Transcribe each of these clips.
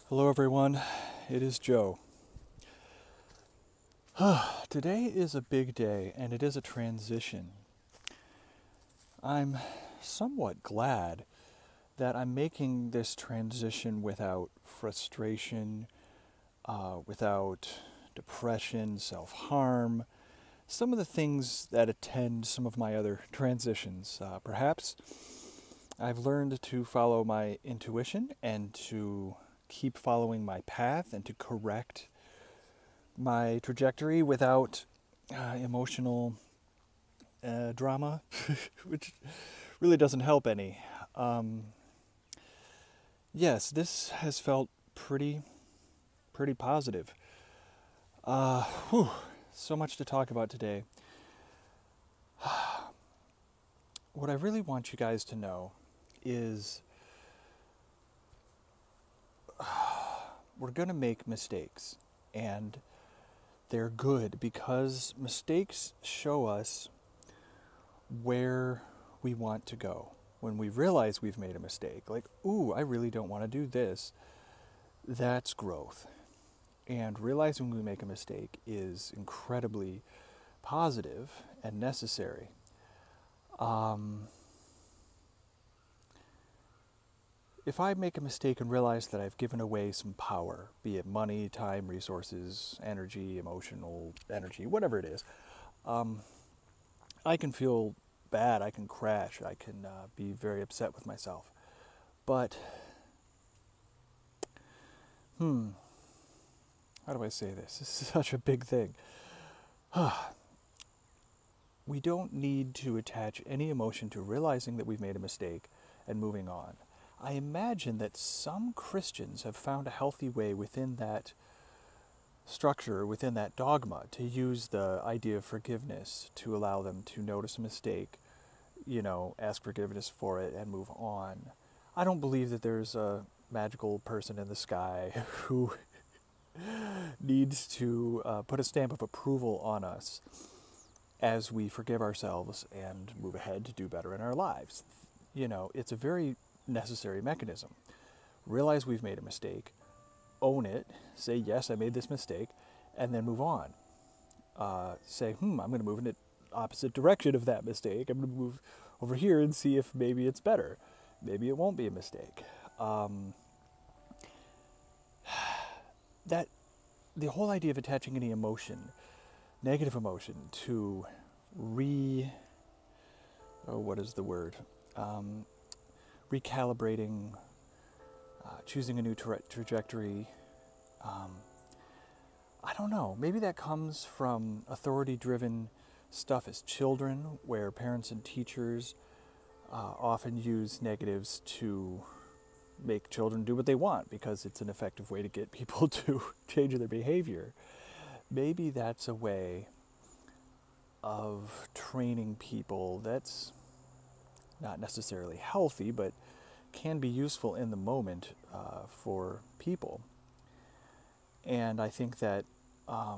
Hello everyone, it is Joe. Today is a big day and it is a transition. I'm somewhat glad that I'm making this transition without frustration, without depression, self-harm, some of the things that attend some of my other transitions. Perhaps I've learned to follow my intuition and to keep following my path and to correct my trajectory without emotional drama, which really doesn't help any. Yes, this has felt pretty positive. Whew, so much to talk about today. What I really want you guys to know is we're going to make mistakes, and they're good because mistakes show us where we want to go. When we realize we've made a mistake, like, ooh, I really don't want to do this, that's growth. And realizing we make a mistake is incredibly positive and necessary. If I make a mistake and realize that I've given away some power, be it money, time, resources, energy, emotional energy, whatever it is, I can feel bad, I can crash, I can be very upset with myself. But, how do I say this? This is such a big thing. We don't need to attach any emotion to realizing that we've made a mistake and moving on. I imagine that some Christians have found a healthy way within that structure, within that dogma, to use the idea of forgiveness to allow them to notice a mistake, ask forgiveness for it and move on. I don't believe that there's a magical person in the sky who needs to put a stamp of approval on us as we forgive ourselves and move ahead to do better in our lives. It's a very necessary mechanism. Realize we've made a mistake, own it, say, yes, I made this mistake, and then move on. Say, I'm going to move in the opposite direction of that mistake. I'm going to move over here and see if maybe it's better. Maybe it won't be a mistake. That the whole idea of attaching any emotion, negative emotion, to recalibrating, choosing a new trajectory. I don't know. Maybe that comes from authority-driven stuff as children, where parents and teachers often use negatives to make children do what they want because it's an effective way to get people to change their behavior. Maybe that's a way of training people that's not necessarily healthy, but can be useful in the moment for people. And I think that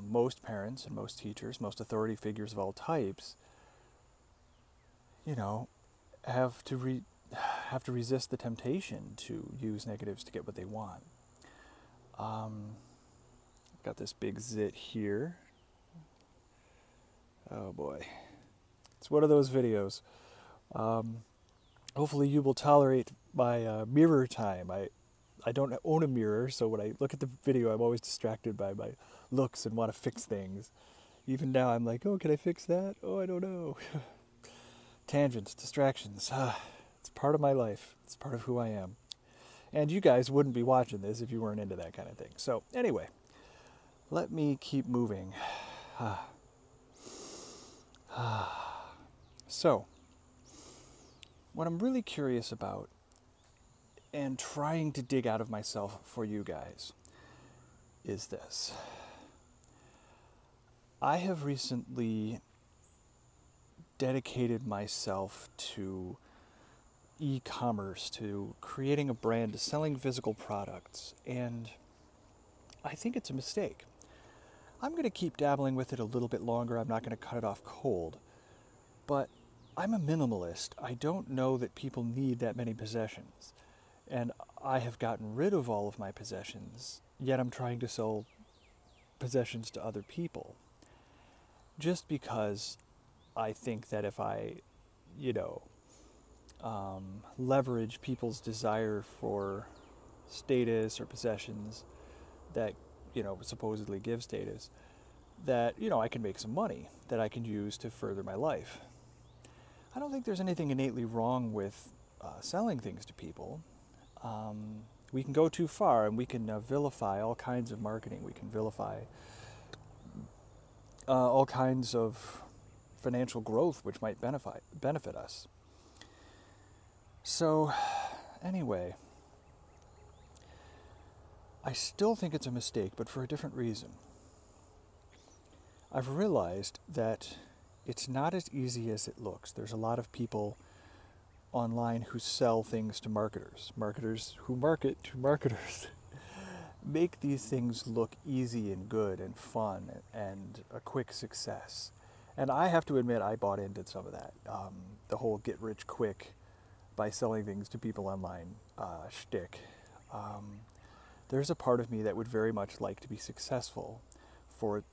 most parents and most teachers, most authority figures of all types, have to resist the temptation to use negatives to get what they want. I've got this big zit here. Oh boy. It's one of those videos. Hopefully you will tolerate my mirror time. I don't own a mirror, so when I look at the video, I'm always distracted by my looks and want to fix things. Even now, I'm like, oh, can I fix that? Oh, I don't know. Tangents, distractions. It's part of my life. It's part of who I am. And you guys wouldn't be watching this if you weren't into that kind of thing. So anyway, let me keep moving. So, what I'm really curious about and trying to dig out of myself for you guys is this. I have recently dedicated myself to e-commerce, to creating a brand, to selling physical products, and I think it's a mistake. I'm going to keep dabbling with it a little bit longer. I'm not going to cut it off cold, but I'm a minimalist. I don't know that people need that many possessions. And I have gotten rid of all of my possessions, yet I'm trying to sell possessions to other people. Just because I think that if I, you know, leverage people's desire for status or possessions that, supposedly give status, that, I can make some money that I can use to further my life. I don't think there's anything innately wrong with selling things to people. We can go too far and we can vilify all kinds of marketing. We can vilify all kinds of financial growth which might benefit us. So, anyway, I still think it's a mistake, but for a different reason. I've realized that it's not as easy as it looks. There's a lot of people online who sell things to marketers. Marketers who market to marketers. Make these things look easy and good and fun and a quick success. And I have to admit, I bought into some of that. The whole get rich quick by selling things to people online shtick. There's a part of me that would very much like to be successful for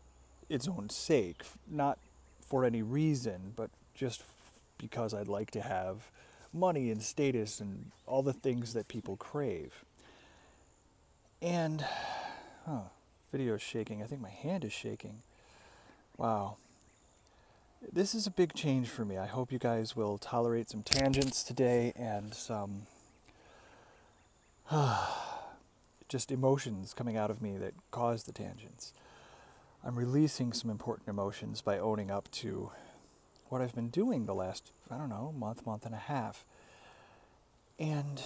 its own sake, not for any reason, but just because I'd like to have money and status and all the things that people crave. And, video's shaking. I think my hand is shaking. Wow. This is a big change for me. I hope you guys will tolerate some tangents today and some just emotions coming out of me that cause the tangents. I'm releasing some important emotions by owning up to what I've been doing the last, month and a half. And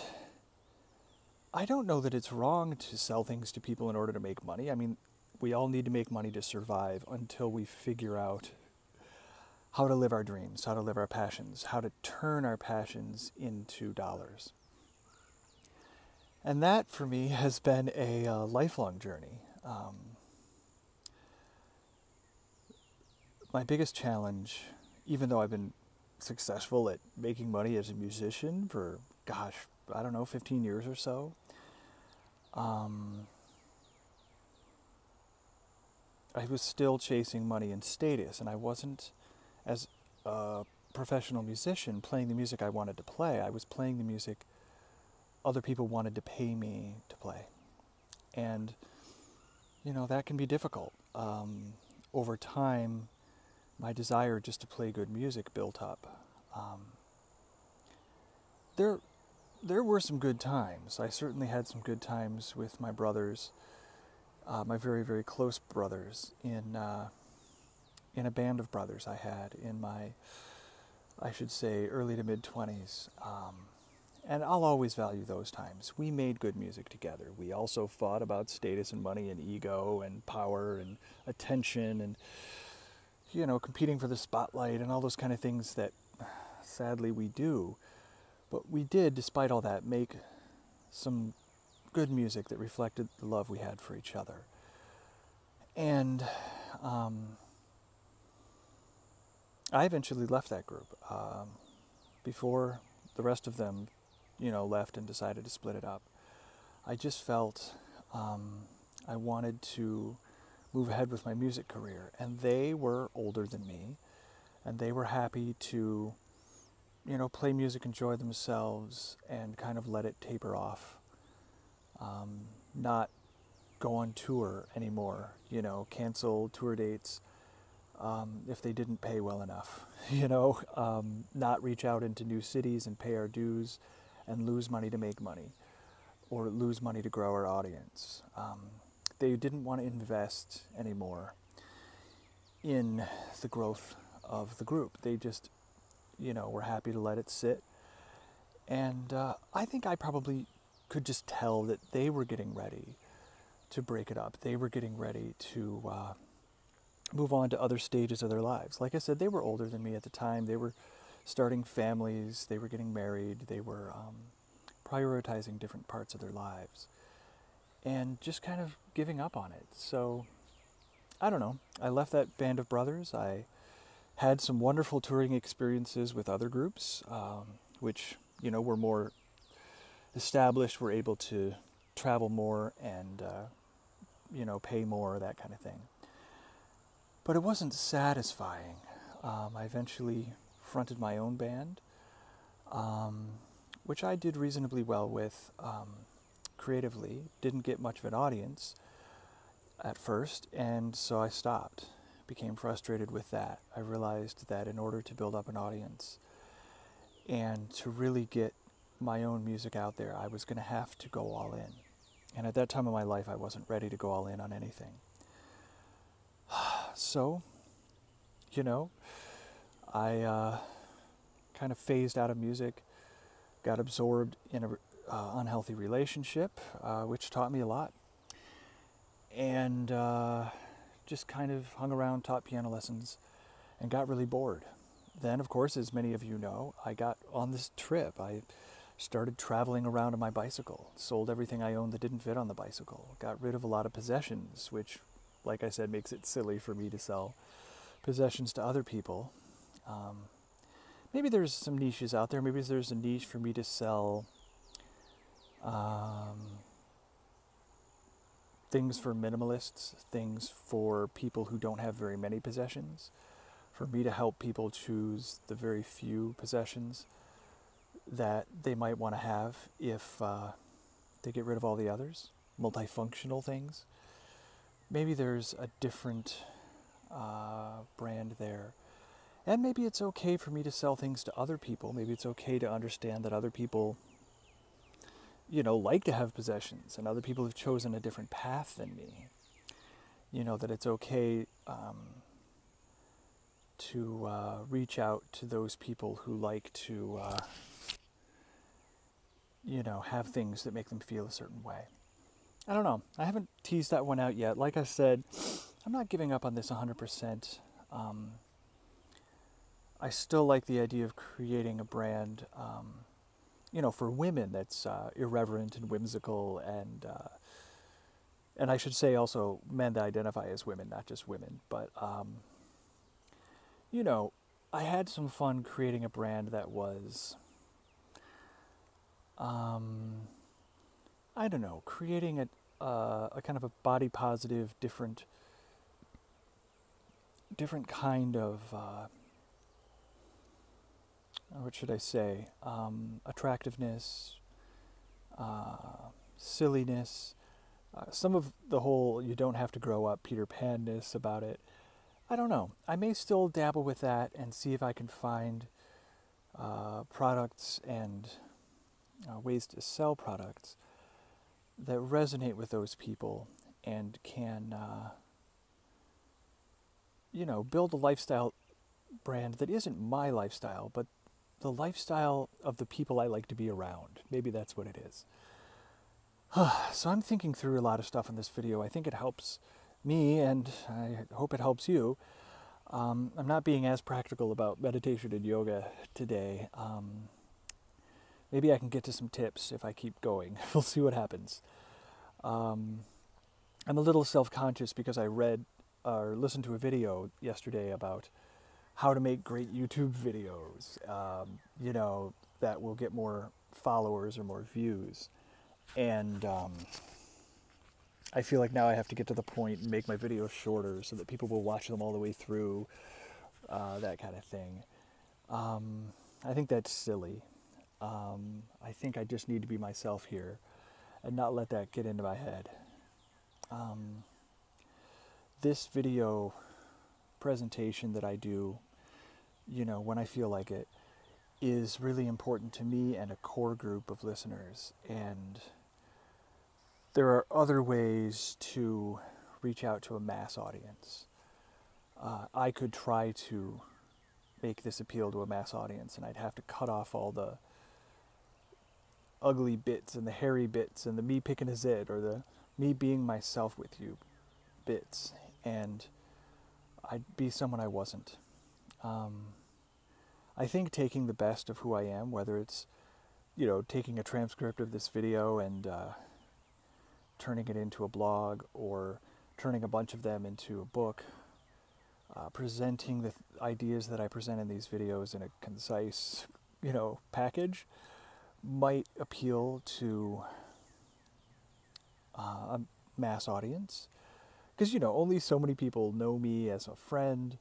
I don't know that it's wrong to sell things to people in order to make money. I mean, we all need to make money to survive until we figure out how to live our dreams, how to live our passions, how to turn our passions into dollars. And that, for me, has been a lifelong journey. My biggest challenge, even though I've been successful at making money as a musician for, 15 years or so, I was still chasing money and status, and I wasn't, as a professional musician, playing the music I wanted to play. I was playing the music other people wanted to pay me to play. And, that can be difficult. Over time, my desire just to play good music built up. There were some good times. I certainly had some good times with my brothers, my very, very close brothers, in a band of brothers I had in my, I should say, early to mid-20s. And I'll always value those times. We made good music together. We also fought about status and money and ego and power and attention and, competing for the spotlight and all those kind of things that, sadly, we do. But we did, despite all that, make some good music that reflected the love we had for each other. And I eventually left that group before the rest of them, left and decided to split it up. I just felt I wanted to move ahead with my music career, and they were older than me, and they were happy to, play music, enjoy themselves, and kind of let it taper off. Not go on tour anymore, cancel tour dates if they didn't pay well enough, not reach out into new cities and pay our dues and lose money to make money, or lose money to grow our audience. They didn't want to invest anymore in the growth of the group. They just, were happy to let it sit. And I think I probably could just tell that they were getting ready to break it up. They were getting ready to move on to other stages of their lives. Like I said, they were older than me at the time. They were starting families. They were getting married. They were prioritizing different parts of their lives and just kind of giving up on it. So, I don't know. I left that band of brothers. I had some wonderful touring experiences with other groups, which, were more established, we're able to travel more and, pay more, that kind of thing. But it wasn't satisfying. I eventually fronted my own band, which I did reasonably well with creatively. Didn't get much of an audience at first, and so I stopped. Became frustrated with that. I realized that in order to build up an audience and to really get my own music out there, I was going to have to go all in. And at that time of my life, I wasn't ready to go all in on anything. So, I kind of phased out of music, got absorbed in an unhealthy relationship, which taught me a lot. And just kind of hung around, taught piano lessons, and got really bored. Then, of course, as many of you know, I got on this trip. I started traveling around on my bicycle, sold everything I owned that didn't fit on the bicycle, got rid of a lot of possessions, which, like I said, makes it silly for me to sell possessions to other people. Maybe there's some niches out there. Maybe there's a niche for me to sell things for minimalists, things for people who don't have very many possessions, for me to help people choose the very few possessions that they might want to have if they get rid of all the others, multifunctional things. Maybe there's a different brand there. And maybe it's okay for me to sell things to other people. Maybe it's okay to understand that other people, like to have possessions, and other people have chosen a different path than me. That it's okay to reach out to those people who like to, have things that make them feel a certain way. I don't know. I haven't teased that one out yet. Like I said, I'm not giving up on this 100%. I still like the idea of creating a brand, for women that's irreverent and whimsical, and I should say also men that identify as women, not just women. But, I had some fun creating a brand that was, creating a kind of a body positive, different kind of, what should I say, attractiveness, silliness, some of the whole you don't have to grow up Peter Pan-ness about it. I don't know. I may still dabble with that and see if I can find products and ways to sell products that resonate with those people and can, build a lifestyle brand that isn't my lifestyle, but the lifestyle of the people I like to be around. Maybe that's what it is. So I'm thinking through a lot of stuff in this video. I think it helps me, and I hope it helps you. I'm not being as practical about meditation and yoga today. Maybe I can get to some tips if I keep going. We'll see what happens. I'm a little self-conscious because I read or listened to a video yesterday about how to make great YouTube videos, that will get more followers or more views. And I feel like now I have to get to the point and make my videos shorter so that people will watch them all the way through, that kind of thing. I think that's silly. I think I just need to be myself here and not let that get into my head. This video presentation that I do, when I feel like it, is really important to me and a core group of listeners. And there are other ways to reach out to a mass audience. I could try to make this appeal to a mass audience, and I'd have to cut off all the ugly bits and the hairy bits and the me picking a zit or the me being myself with you bits, and I'd be someone I wasn't. I think taking the best of who I am, whether it's, taking a transcript of this video and turning it into a blog, or turning a bunch of them into a book, presenting the ideas that I present in these videos in a concise, package, might appeal to a mass audience. Because, only so many people know me as a friend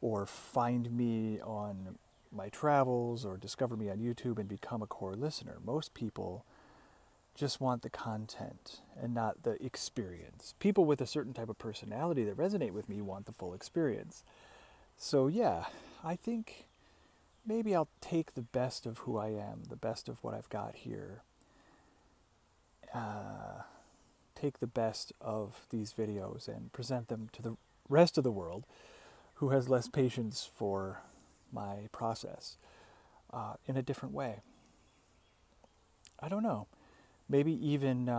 or find me on my travels or discover me on YouTube and become a core listener. Most people just want the content and not the experience. People with a certain type of personality that resonate with me want the full experience. So yeah, I think maybe I'll take the best of who I am, the best of what I've got here, take the best of these videos and present them to the rest of the world who has less patience for my process in a different way. I don't know. Maybe even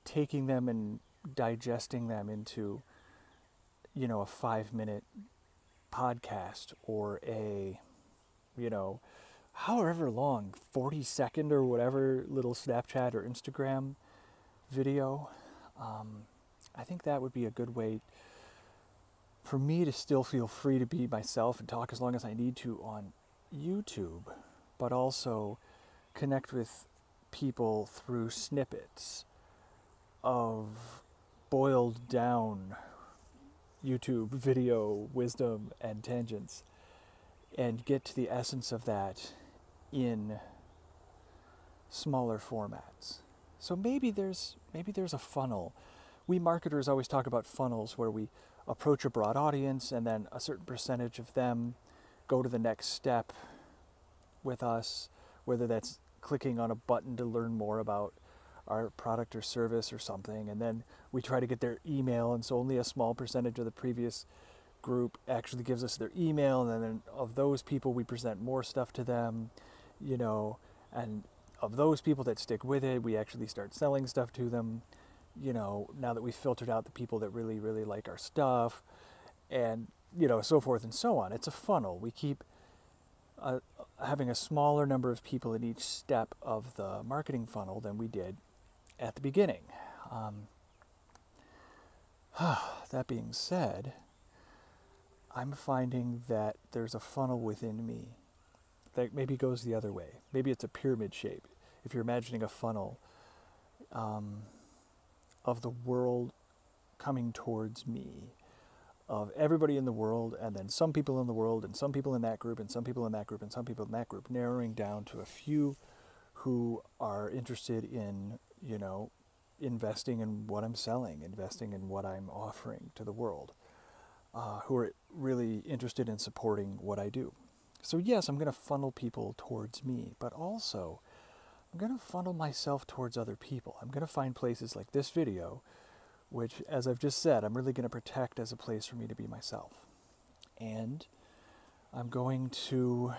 taking them and digesting them into, a 5-minute podcast or a, however long, 40-second or whatever little Snapchat or Instagram video. I think that would be a good way for me to still feel free to be myself and talk as long as I need to on YouTube, but also connect with people through snippets of boiled down YouTube video wisdom and tangents, and get to the essence of that in smaller formats. So maybe there's a funnel. We marketers always talk about funnels where we approach a broad audience and then a certain percentage of them go to the next step with us, whether that's clicking on a button to learn more about our product or service or something, and then we try to get their email, and so only a small percentage of the previous group actually gives us their email, and then of those people we present more stuff to them, and of those people that stick with it, we actually start selling stuff to them, now that we've filtered out the people that really, really like our stuff, and, so forth and so on. It's a funnel. We keep having a smaller number of people in each step of the marketing funnel than we did at the beginning. That being said, I'm finding that there's a funnel within me that maybe goes the other way. Maybe it's a pyramid shape. If you're imagining a funnel of the world coming towards me, of everybody in the world, and then some people in the world, and some people in that group, and some people in that group, and some people in that group, narrowing down to a few who are interested in, investing in what I'm selling, investing in what I'm offering to the world, who are really interested in supporting what I do. So yes, I'm going to funnel people towards me, but also I'm going to funnel myself towards other people. I'm going to find places like this video, which, as I've just said, I'm really going to protect as a place for me to be myself. And I'm going to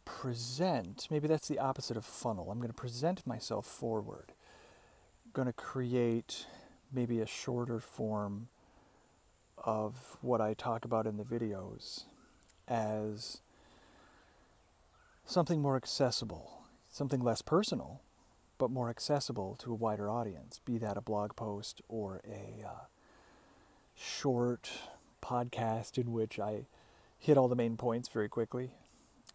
present, maybe that's the opposite of funnel. I'm going to present myself forward. I'm going to create maybe a shorter form of what I talk about in the videos as something more accessible, something less personal, but more accessible to a wider audience, be that a blog post or a short podcast in which I hit all the main points very quickly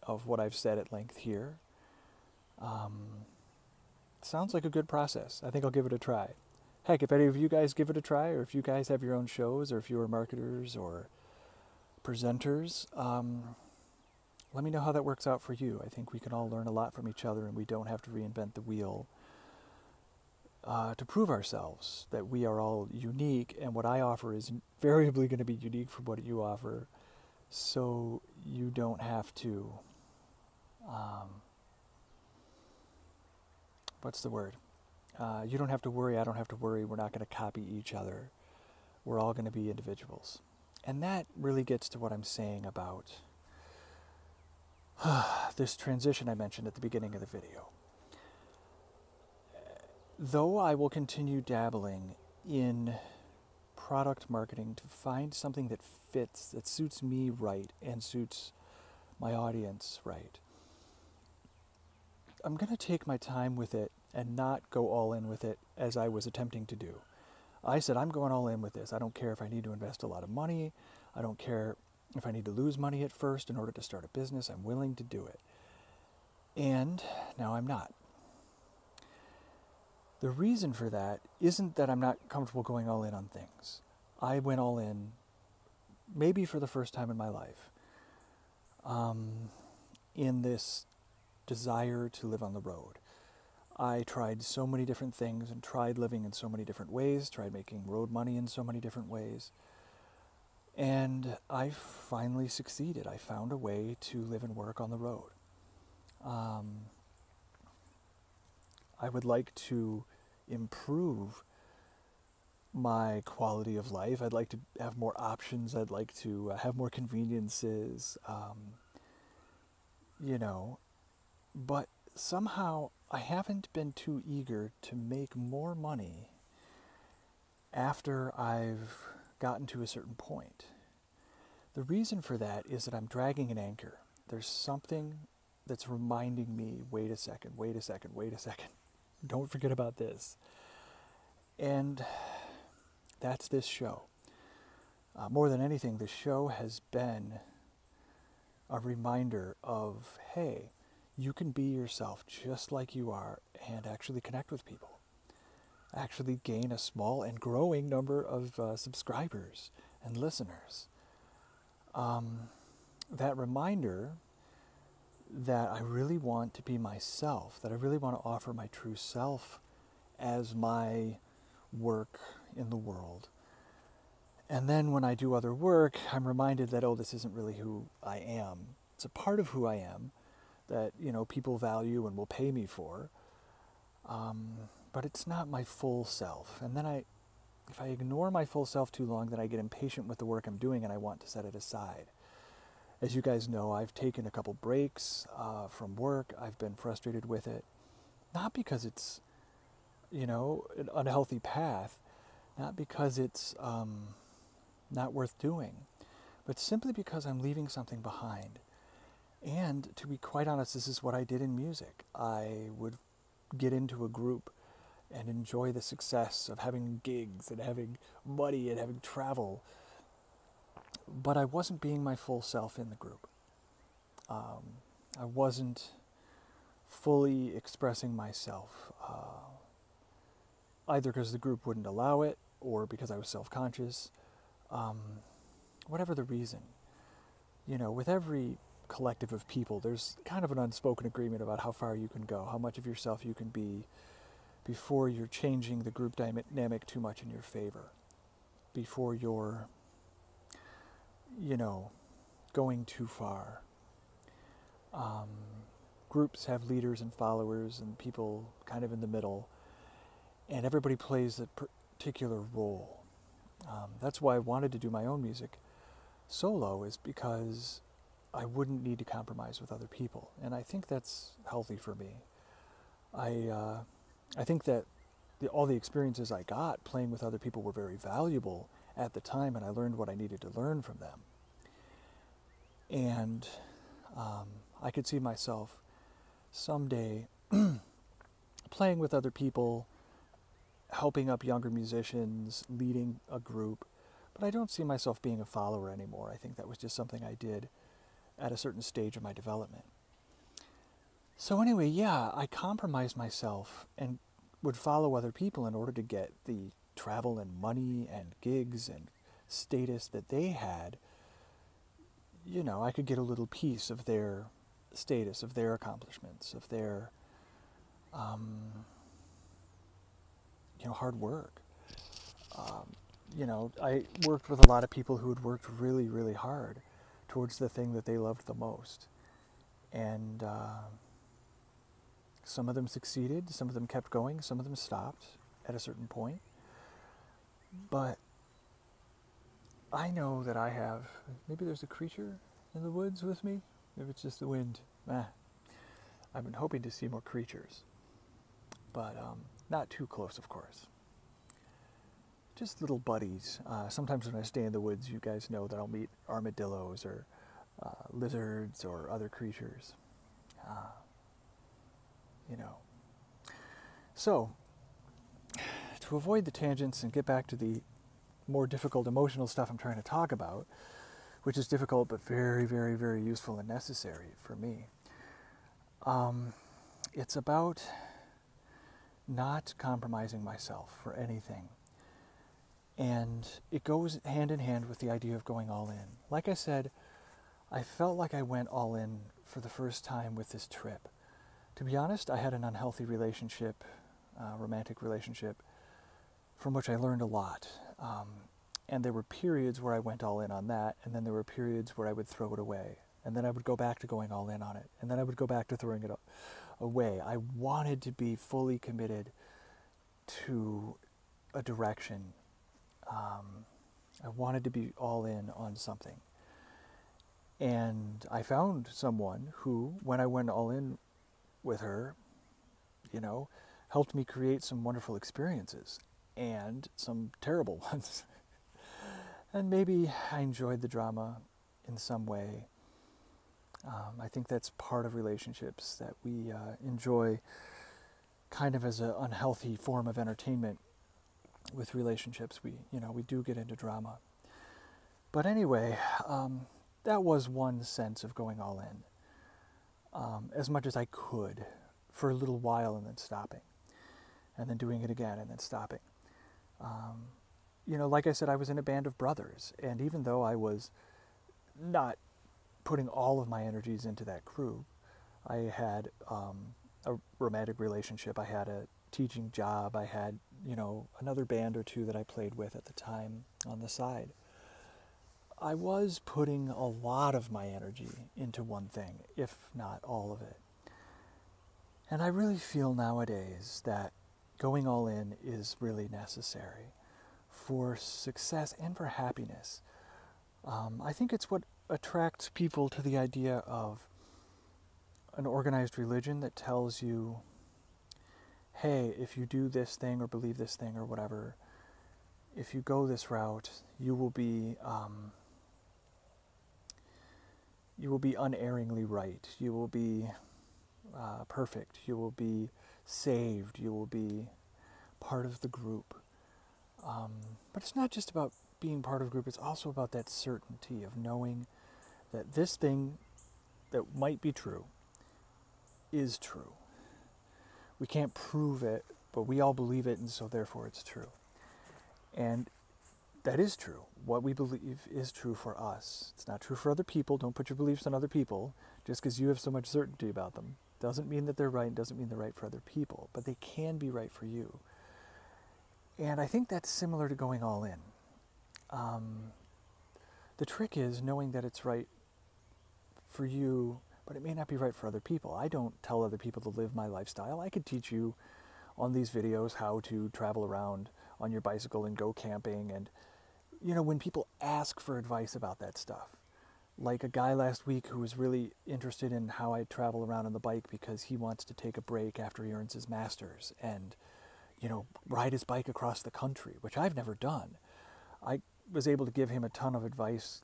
of what I've said at length here. Sounds like a good process. I think I'll give it a try. Heck, if any of you guys give it a try, or if you guys have your own shows, or if you are marketers or presenters, let me know how that works out for you. I think we can all learn a lot from each other, and we don't have to reinvent the wheel to prove ourselves, that we are all unique, and what I offer is invariably going to be unique from what you offer, so you don't have to, what's the word? You don't have to worry, I don't have to worry, we're not going to copy each other. We're all going to be individuals. And that really gets to what I'm saying about this transition I mentioned at the beginning of the video. Though I will continue dabbling in product marketing to find something that fits, that suits me right and suits my audience right, I'm going to take my time with it and not go all in with it as I was attempting to do. I said, I'm going all in with this. I don't care if I need to invest a lot of money. I don't care if I need to lose money at first in order to start a business. I'm willing to do it. And now I'm not. The reason for that isn't that I'm not comfortable going all in on things. I went all in, maybe for the first time in my life, in this desire to live on the road. I tried so many different things and tried living in so many different ways, tried making road money in so many different ways. And I finally succeeded. I found a way to live and work on the road. I would like to improve my quality of life. I'd like to have more options. I'd like to have more conveniences, but somehow I haven't been too eager to make more money after I've gotten to a certain point. The reason for that is that I'm dragging an anchor. There's something that's reminding me, wait a second, wait a second, wait a second. Don't forget about this. And that's this show. More than anything, the show has been a reminder of, hey, you can be yourself just like you are and actually connect with people. Actually gain a small and growing number of subscribers and listeners. That reminder that I really want to be myself, that I really want to offer my true self as my work in the world. And then when I do other work, I'm reminded that, oh, this isn't really who I am. It's a part of who I am that, people value and will pay me for. But it's not my full self. And then if I ignore my full self too long, then I get impatient with the work I'm doing and I want to set it aside. As you guys know, I've taken a couple breaks from work. I've been frustrated with it. Not because it's, an unhealthy path, not because it's not worth doing, but simply because I'm leaving something behind. And to be quite honest, this is what I did in music. I would get into a group and enjoy the success of having gigs and having money and having travel. But I wasn't being my full self in the group. I wasn't fully expressing myself, either because the group wouldn't allow it or because I was self-conscious. Whatever the reason. With every collective of people, there's kind of an unspoken agreement about how far you can go, how much of yourself you can be before you're changing the group dynamic too much in your favor, before you're, going too far. Groups have leaders and followers and people kind of in the middle, and everybody plays a particular role. That's why I wanted to do my own music solo, is because I wouldn't need to compromise with other people, and I think that's healthy for me. I think that all the experiences I got playing with other people were very valuable at the time, and I learned what I needed to learn from them. And I could see myself someday playing with other people, helping up younger musicians, leading a group, but I don't see myself being a follower anymore. I think that was just something I did at a certain stage of my development. So anyway, yeah, I compromised myself and would follow other people in order to get the travel and money and gigs and status that they had. I could get a little piece of their status, of their accomplishments, of their, hard work. I worked with a lot of people who had worked really, really hard towards the thing that they loved the most. And some of them succeeded, some of them kept going, some of them stopped at a certain point. But I know that I have, maybe there's a creature in the woods with me. Maybe it's just the wind. I've been hoping to see more creatures. But not too close, of course. Just little buddies. Sometimes when I stay in the woods, you guys know that I'll meet armadillos or lizards or other creatures. So, to avoid the tangents and get back to the more difficult emotional stuff I'm trying to talk about, which is difficult but very, very, very useful and necessary for me, It's about not compromising myself for anything. And it goes hand in hand with the idea of going all in. Like I said, I felt like I went all in for the first time with this trip. To be honest, I had an unhealthy relationship, romantic relationship, from which I learned a lot. And there were periods where I went all in on that, and then there were periods where I would throw it away. And then I would go back to going all in on it. And then I would go back to throwing it away. I wanted to be fully committed to a direction. I wanted to be all in on something. And I found someone who, when I went all in with her, helped me create some wonderful experiences and some terrible ones. And maybe I enjoyed the drama in some way. I think that's part of relationships, that we enjoy kind of as an unhealthy form of entertainment. With relationships, we do get into drama. But anyway, that was one sense of going all in, as much as I could, for a little while and then stopping, and then doing it again and then stopping. Like I said, I was in a band of brothers, and even though I was not putting all of my energies into that crew, I had a romantic relationship, I had a teaching job, I had, another band or two that I played with at the time on the side. I was putting a lot of my energy into one thing, if not all of it. And I really feel nowadays that going all in is really necessary for success and for happiness. I think it's what attracts people to the idea of an organized religion that tells you, hey, if you do this thing or believe this thing or whatever, if you go this route, you will be unerringly right. You will be perfect. You will be saved. You will be part of the group. But it's not just about being part of a group. It's also about that certainty of knowing that this thing that might be true is true. We can't prove it, but we all believe it, and so therefore it's true. And that is true. What we believe is true for us. It's not true for other people. Don't put your beliefs on other people. Just because you have so much certainty about them doesn't mean that they're right, doesn't mean they're right for other people, but they can be right for you. And I think that's similar to going all in. The trick is knowing that it's right for you, but it may not be right for other people. I don't tell other people to live my lifestyle. I could teach you on these videos how to travel around on your bicycle and go camping. And, when people ask for advice about that stuff, like a guy last week who was really interested in how I travel around on the bike because he wants to take a break after he earns his master's and, ride his bike across the country, which I've never done. I was able to give him a ton of advice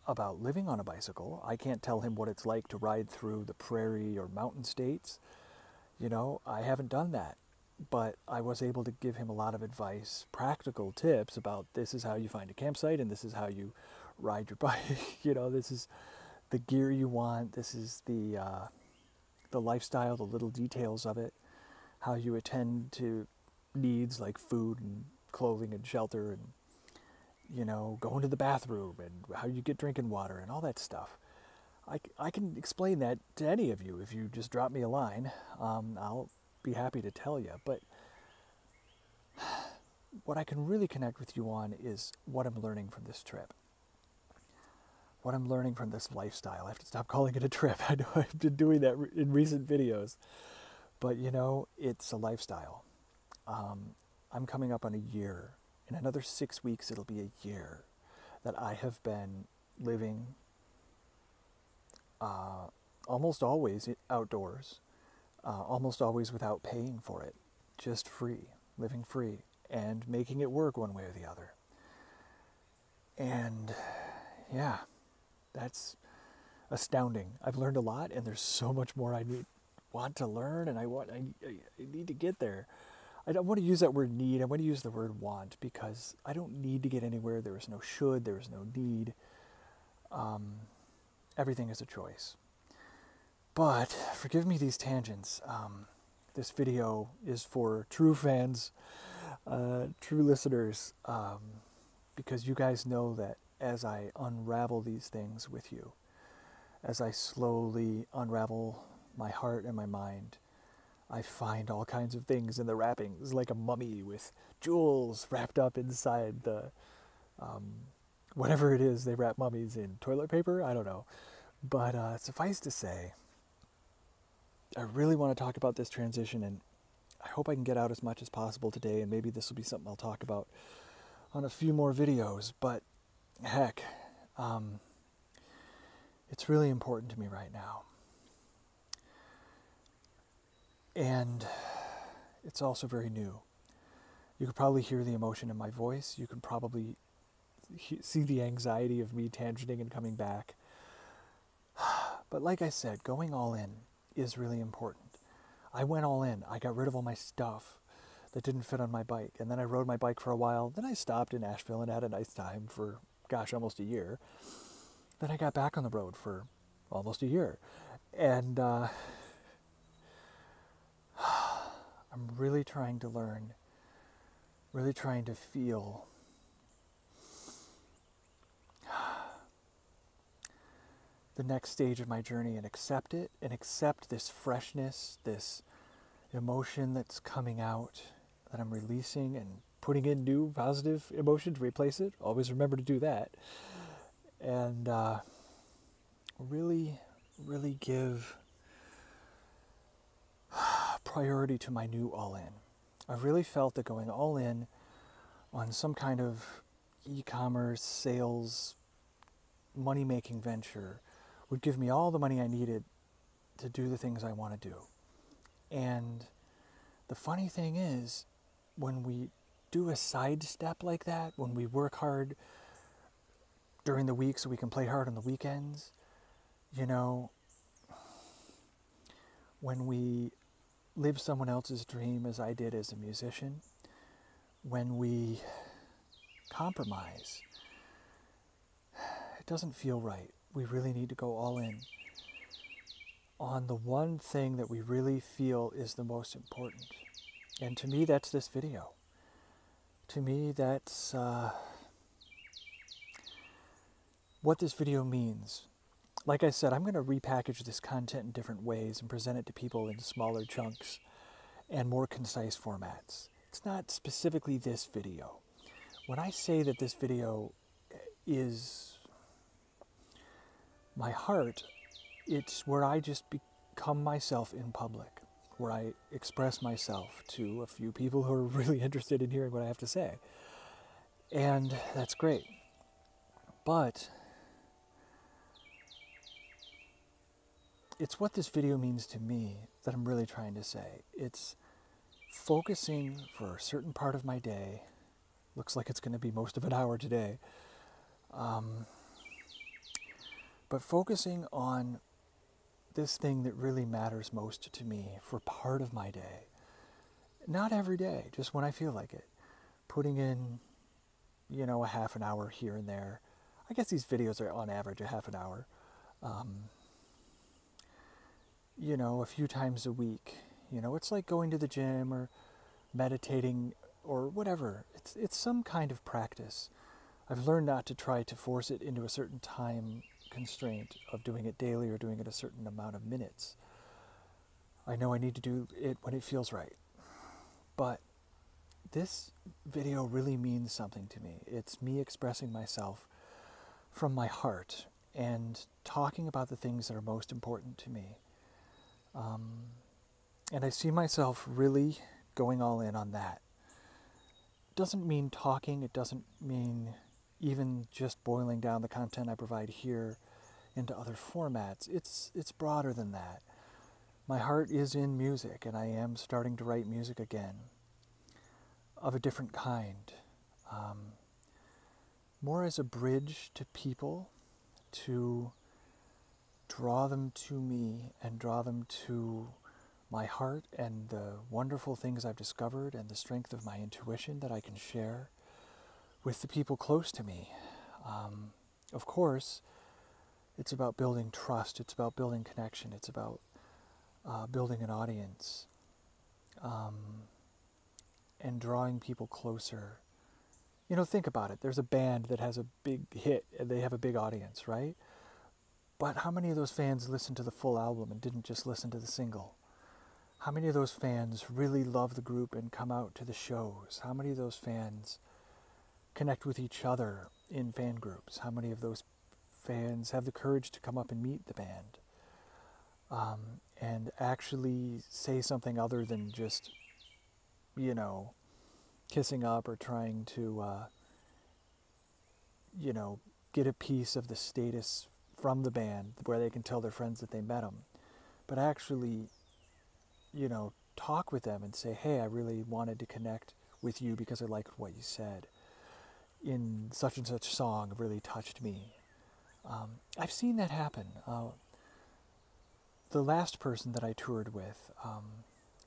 about living on a bicycle. I can't tell him what it's like to ride through the prairie or mountain states. I haven't done that. But I was able to give him a lot of advice, practical tips about this is how you find a campsite and this is how you ride your bike. This is the gear you want. This is the lifestyle, the little details of it, how you attend to needs like food and clothing and shelter and, going to the bathroom and how you get drinking water and all that stuff. I can explain that to any of you if you just drop me a line. I'll be happy to tell you. But what I can really connect with you on is what I'm learning from this trip. What I'm learning from this lifestyle. I have to stop calling it a trip. I know I've been doing that in recent videos. But, it's a lifestyle. I'm coming up on a year. In another 6 weeks, it'll be a year that I have been living almost always outdoors, almost always without paying for it, just free, living free, and making it work one way or the other. And yeah, that's astounding. I've learned a lot, and there's so much more I want to learn, and I need to get there. I don't want to use that word need. I want to use the word want, because I don't need to get anywhere. There is no should. There is no need. Everything is a choice. But forgive me these tangents. This video is for true fans, true listeners, because you guys know that as I unravel these things with you, as I slowly unravel my heart and my mind, I find all kinds of things in the wrappings, like a mummy with jewels wrapped up inside the, whatever it is they wrap mummies in, toilet paper? I don't know. But suffice to say, I really want to talk about this transition, and I hope I can get out as much as possible today, and maybe this will be something I'll talk about on a few more videos, but heck, it's really important to me right now. And it's also very new. You could probably hear the emotion in my voice. You can probably see the anxiety of me tangenting and coming back. But like I said, going all in is really important. I went all in. I got rid of all my stuff that didn't fit on my bike. And then I rode my bike for a while. Then I stopped in Asheville and had a nice time for, gosh, almost a year. Then I got back on the road for almost a year. And I'm really trying to learn, really trying to feel the next stage of my journey and accept it, and accept this freshness, this emotion that's coming out, that I'm releasing and putting in new positive emotion to replace it. Always remember to do that. And really give priority to my new all-in. I've really felt that going all in on some kind of e-commerce, sales, money-making venture would give me all the money I needed to do the things I want to do. And the funny thing is, when we do a sidestep like that, when we work hard during the week so we can play hard on the weekends, you know, when we live someone else's dream as I did as a musician, when we compromise, it doesn't feel right. We really need to go all in on the one thing that we really feel is the most important. And to me, that's this video. To me, that's what this video means. Like I said, I'm going to repackage this content in different ways and present it to people in smaller chunks and more concise formats. It's not specifically this video. When I say that this video is my heart, it's where I just become myself in public, where I express myself to a few people who are really interested in hearing what I have to say. And that's great. But it's what this video means to me that I'm really trying to say. It's focusing for a certain part of my day. Looks like it's going to be most of an hour today. But focusing on this thing that really matters most to me for part of my day. Not every day, just when I feel like it. Putting in, you know, a half an hour here and there. I guess these videos are on average a half an hour. You know, a few times a week. You know, it's like going to the gym or meditating or whatever. It's some kind of practice. I've learned not to try to force it into a certain time constraint of doing it daily or doing it a certain amount of minutes. I know I need to do it when it feels right. But this video really means something to me. It's me expressing myself from my heart and talking about the things that are most important to me. And I see myself really going all in on that. It doesn't mean talking. It doesn't mean even just boiling down the content I provide here into other formats. It's broader than that. My heart is in music, and I am starting to write music again of a different kind. More as a bridge to people, to draw them to me and draw them to my heart and the wonderful things I've discovered and the strength of my intuition that I can share with the people close to me. Of course, it's about building trust. It's about building connection. It's about building an audience, um, and drawing people closer. You know, think about it. There's a band that has a big hit and they have a big audience, right? But how many of those fans listened to the full album and didn't just listen to the single? How many of those fans really love the group and come out to the shows? How many of those fans connect with each other in fan groups? How many of those fans have the courage to come up and meet the band? And actually say something other than just, you know, kissing up or trying to, you know, get a piece of the status from the band where they can tell their friends that they met them. But actually, you know, talk with them and say, hey, I really wanted to connect with you because I liked what you said in such and such song, really touched me. I've seen that happen. The last person that I toured with,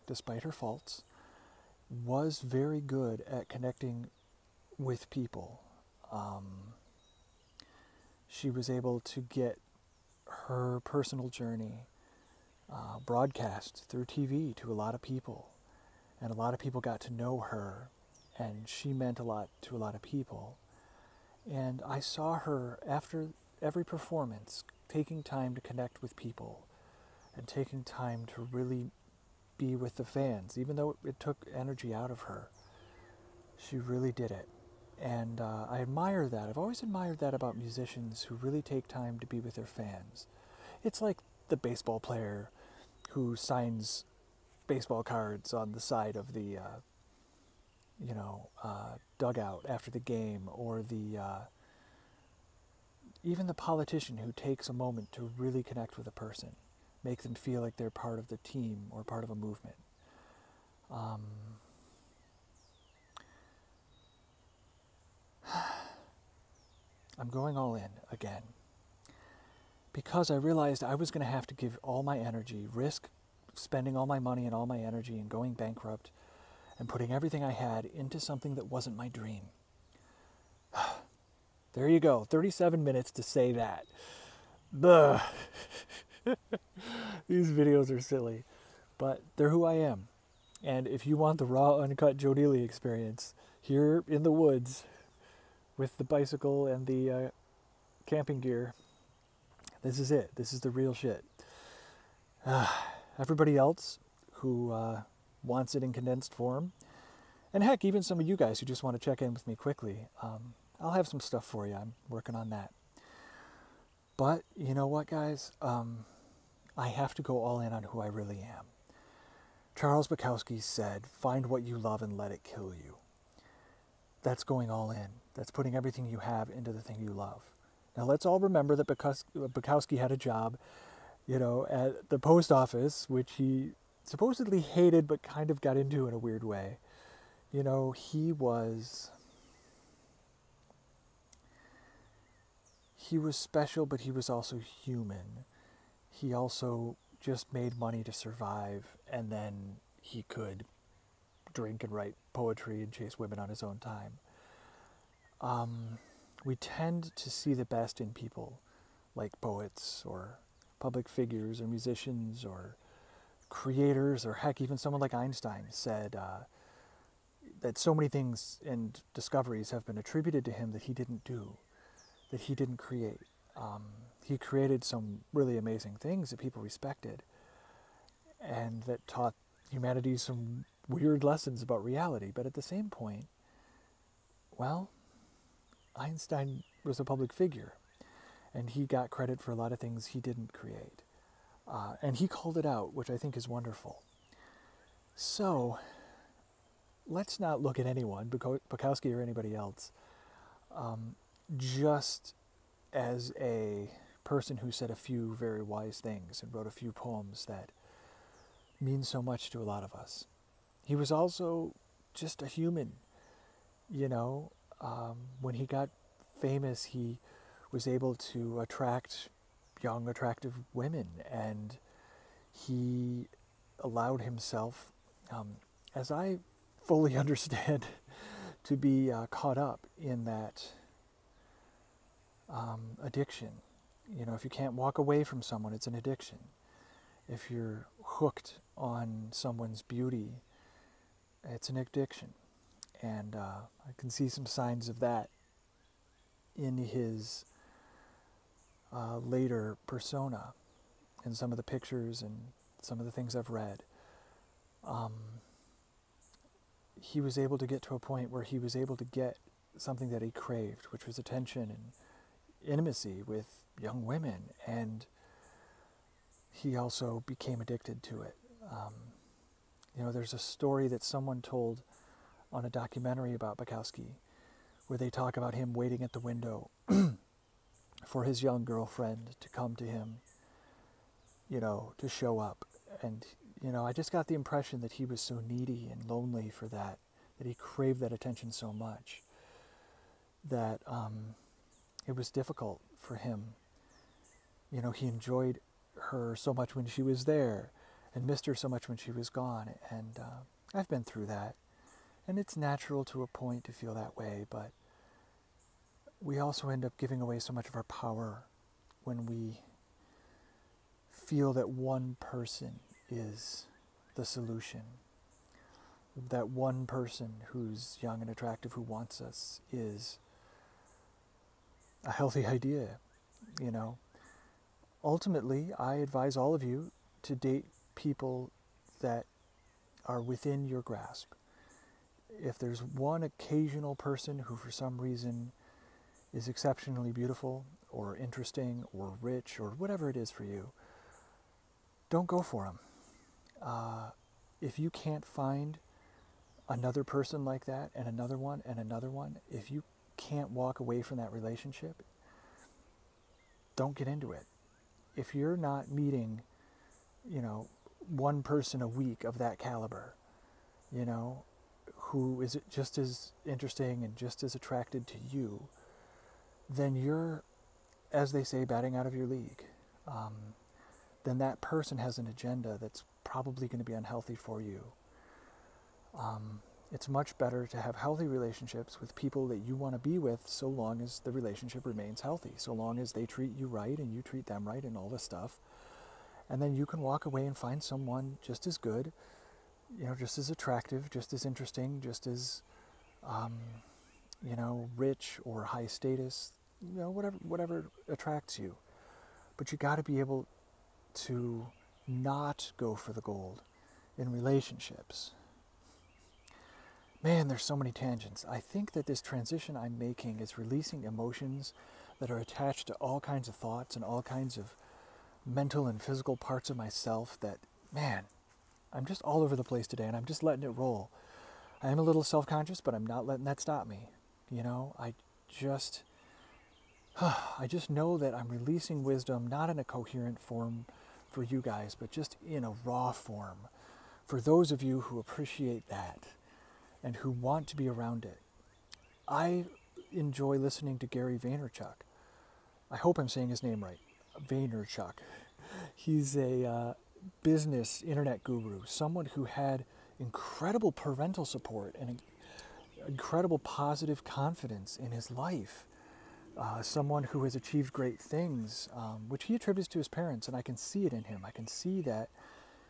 despite her faults, was very good at connecting with people. She was able to get her personal journey broadcast through TV to a lot of people, and a lot of people got to know her, and she meant a lot to a lot of people. And I saw her after every performance taking time to connect with people and taking time to really be with the fans, even though it took energy out of her. She really did it. And I admire that. I've always admired that about musicians who really take time to be with their fans. It's like the baseball player who signs baseball cards on the side of the, dugout after the game, or even the politician who takes a moment to really connect with a person, make them feel like they're part of the team or part of a movement. I'm going all in again because I realized I was going to have to give all my energy, risk spending all my money and all my energy and going bankrupt and putting everything I had into something that wasn't my dream. There you go, 37 minutes to say that. Buh. These videos are silly, but they're who I am. And if you want the raw, uncut Joe Neely experience here in the woods with the bicycle and the camping gear, this is it. This is the real shit. Everybody else who wants it in condensed form, and heck, even some of you guys who just want to check in with me quickly, I'll have some stuff for you. I'm working on that. But you know what, guys? I have to go all in on who I really am. Charles Bukowski said, find what you love and let it kill you. That's going all in. That's putting everything you have into the thing you love. Now let's all remember that Bukowski had a job, at the post office, which he supposedly hated but kind of got into in a weird way. He was special, but he was also human. He also just made money to survive, and then he could drink and write poetry and chase women on his own time. We tend to see the best in people, like poets or public figures or musicians or creators, or heck, even someone like Einstein said that so many things and discoveries have been attributed to him that he didn't do, that he didn't create. He created some really amazing things that people respected and that taught humanity some weird lessons about reality. But at the same point, well, Einstein was a public figure, and he got credit for a lot of things he didn't create. And he called it out, which I think is wonderful. So let's not look at anyone, Bukowski or anybody else, just as a person who said a few very wise things and wrote a few poems that mean so much to a lot of us. He was also just a human. When he got famous, he was able to attract young, attractive women, and he allowed himself, as I fully understand, to be caught up in that addiction. If you can't walk away from someone, it's an addiction. If you're hooked on someone's beauty, it's an addiction. And I can see some signs of that in his later persona, in some of the pictures and some of the things I've read. He was able to get to a point where he was able to get something that he craved, which was attention and intimacy with young women, and he also became addicted to it. There's a story that someone told on a documentary about Bukowski where they talk about him waiting at the window for his young girlfriend to come to him, to show up. And, I just got the impression that he was so needy and lonely for that he craved that attention so much that it was difficult for him. He enjoyed her so much when she was there and missed her so much when she was gone. And I've been through that. And it's natural to a point to feel that way, but we also end up giving away so much of our power when we feel that one person is the solution. That one person who's young and attractive who wants us is a healthy idea, Ultimately, I advise all of you to date people that are within your grasp. If there's one occasional person who for some reason is exceptionally beautiful or interesting or rich or whatever it is for you, don't go for them. If you can't find another person like that and another one and another one, if you can't walk away from that relationship, don't get into it. If you're not meeting, one person a week of that caliber, who is just as interesting and just as attracted to you, then you're, as they say, batting out of your league. Then that person has an agenda that's probably going to be unhealthy for you. It's much better to have healthy relationships with people that you want to be with, so long as the relationship remains healthy, so long as they treat you right and you treat them right and all this stuff. And then you can walk away and find someone just as good, just as attractive, just as interesting, just as, rich or high status, whatever attracts you. But you got to be able to not go for the gold in relationships. Man, there's so many tangents. I think that this transition I'm making is releasing emotions that are attached to all kinds of thoughts and all kinds of mental and physical parts of myself that, man, I'm just all over the place today and I'm just letting it roll. I am a little self-conscious, but I'm not letting that stop me. I just know that I'm releasing wisdom, not in a coherent form for you guys, but just in a raw form for those of you who appreciate that and who want to be around it. I enjoy listening to Gary Vaynerchuk. I hope I'm saying his name right. Vaynerchuk. He's a business internet guru, someone who had incredible parental support and incredible positive confidence in his life. Someone who has achieved great things, which he attributes to his parents, and I can see it in him. I can see that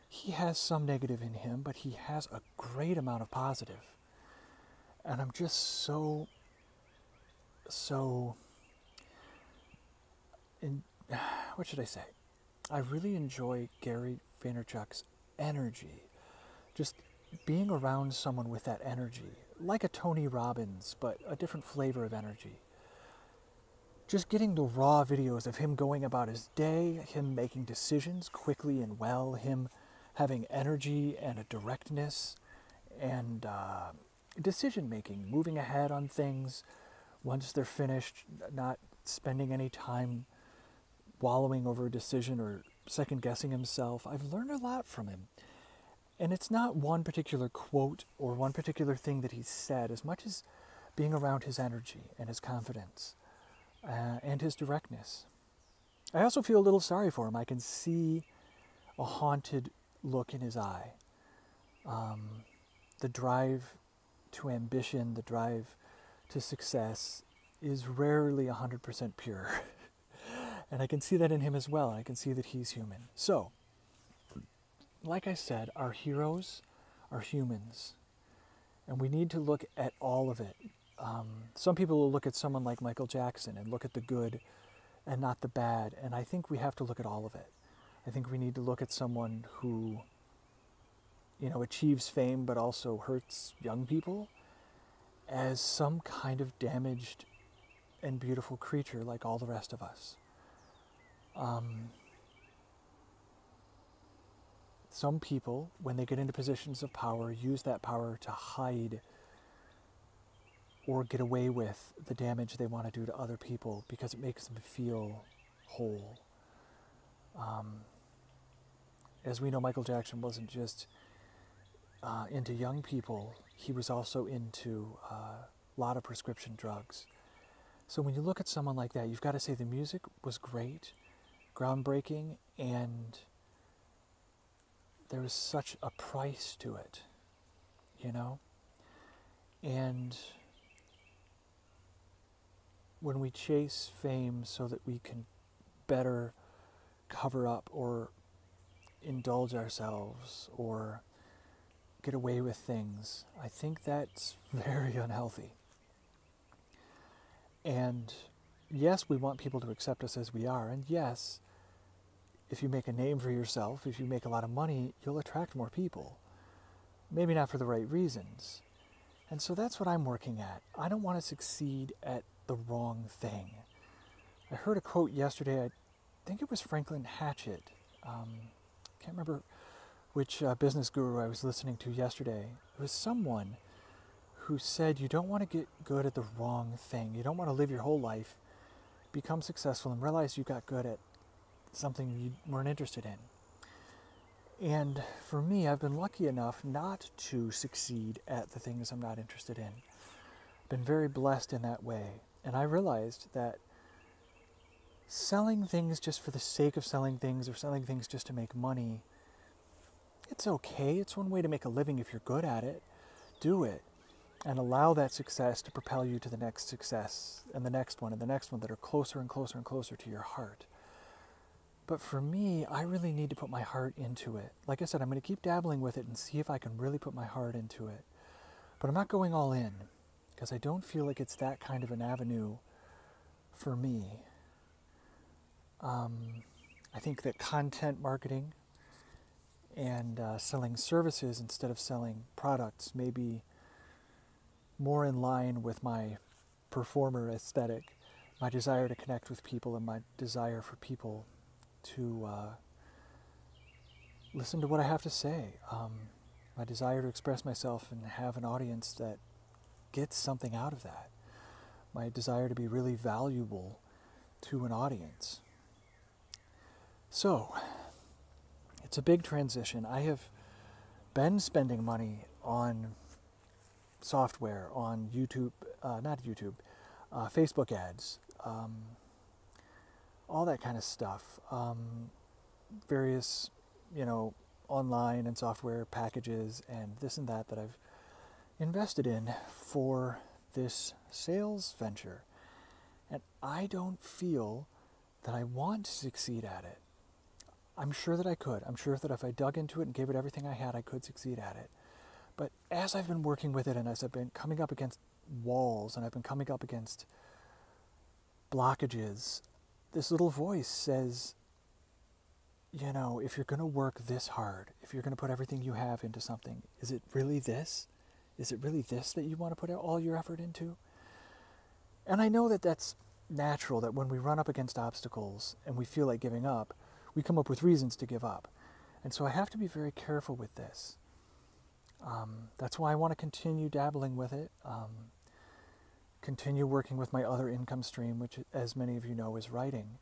he has some negative in him, but he has a great amount of positive. And I'm just so what should I say? I really enjoy Gary Vaynerchuk's energy. Just being around someone with that energy, like a Tony Robbins, but a different flavor of energy. Just getting the raw videos of him going about his day, him making decisions quickly and well, him having energy and a directness and decision-making, moving ahead on things once they're finished, not spending any time wallowing over a decision or second-guessing himself. I've learned a lot from him. And it's not one particular quote or one particular thing that he's said, as much as being around his energy and his confidence and his directness. I also feel a little sorry for him. I can see a haunted look in his eye. The drive to ambition, the drive to success is rarely 100% pure. And I can see that in him as well. I can see that he's human. So, like I said, our heroes are humans, and we need to look at all of it. Some people will look at someone like Michael Jackson and look at the good and not the bad, and I think we have to look at all of it. I think we need to look at someone who, achieves fame but also hurts young people as some kind of damaged and beautiful creature like all the rest of us. Some people, when they get into positions of power, use that power to hide or get away with the damage they want to do to other people because it makes them feel whole. As we know, Michael Jackson wasn't just into young people, he was also into a lot of prescription drugs. So when you look at someone like that, you've got to say the music was great, groundbreaking, and there was such a price to it, And when we chase fame so that we can better cover up or indulge ourselves or get away with things, I think that's very unhealthy. And yes, we want people to accept us as we are. And yes, if you make a name for yourself, if you make a lot of money, you'll attract more people. Maybe not for the right reasons. And so that's what I'm working at. I don't want to succeed at the wrong thing. I heard a quote yesterday, I think it was Franklin Hatchett. Can't remember which business guru I was listening to yesterday. It was someone who said you don't want to get good at the wrong thing. You don't want to live your whole life, become successful, and realize you got good at something you weren't interested in. And for me, I've been lucky enough not to succeed at the things I'm not interested in. Been very blessed in that way. And I realized that selling things just for the sake of selling things or selling things just to make money, it's okay. It's one way to make a living if you're good at it. Do it. And allow that success to propel you to the next success and the next one and the next one that are closer and closer and closer to your heart. But for me, I really need to put my heart into it. Like I said, I'm going to keep dabbling with it and see if I can really put my heart into it. But I'm not going all in because I don't feel like it's that kind of an avenue for me. I think that content marketing and selling services instead of selling products may be more in line with my performer aesthetic, my desire to connect with people and my desire for people to listen to what I have to say, my desire to express myself and have an audience that gets something out of that, my desire to be really valuable to an audience. So, it's a big transition. I have been spending money on software, on YouTube, Facebook ads, all that kind of stuff, various, online and software packages and this and that I've invested in for this sales venture. And I don't feel that I want to succeed at it. I'm sure that I could. I'm sure that if I dug into it and gave it everything I had, I could succeed at it. But as I've been working with it and as I've been coming up against walls and I've been coming up against blockages, this little voice says, if you're going to work this hard, if you're going to put everything you have into something, is it really this? Is it really this that you want to put all your effort into? And I know that that's natural, that when we run up against obstacles and we feel like giving up, we come up with reasons to give up. And so I have to be very careful with this. That's why I want to continue dabbling with it, continue working with my other income stream, which, as many of you know, is writing.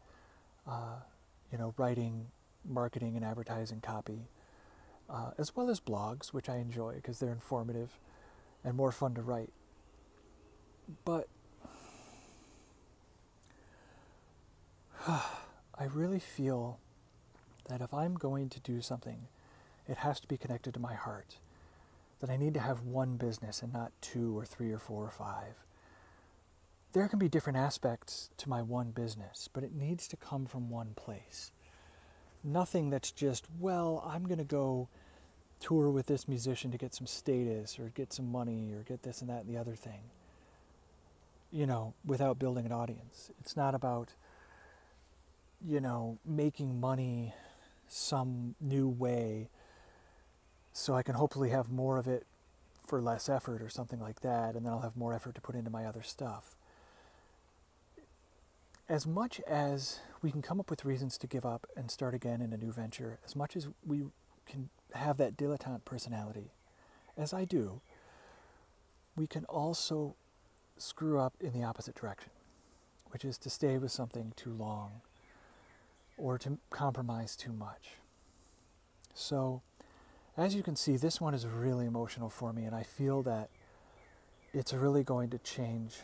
Writing, marketing, and advertising copy, as well as blogs, which I enjoy because they're informative and more fun to write. But I really feel that if I'm going to do something, it has to be connected to my heart. That I need to have one business and not 2 or 3 or 4 or 5. There can be different aspects to my one business, but it needs to come from one place. Nothing that's just, well, I'm going to go tour with this musician to get some status or get some money or get this and that and the other thing, you know, without building an audience. It's not about, you know, making money some new way so I can hopefully have more of it for less effort or something like that, and then I'll have more effort to put into my other stuff. As much as we can come up with reasons to give up and start again in a new venture, as much as we can have that dilettante personality, as I do, we can also screw up in the opposite direction, which is to stay with something too long or to compromise too much. So, as you can see, this one is really emotional for me, and I feel that it's really going to change.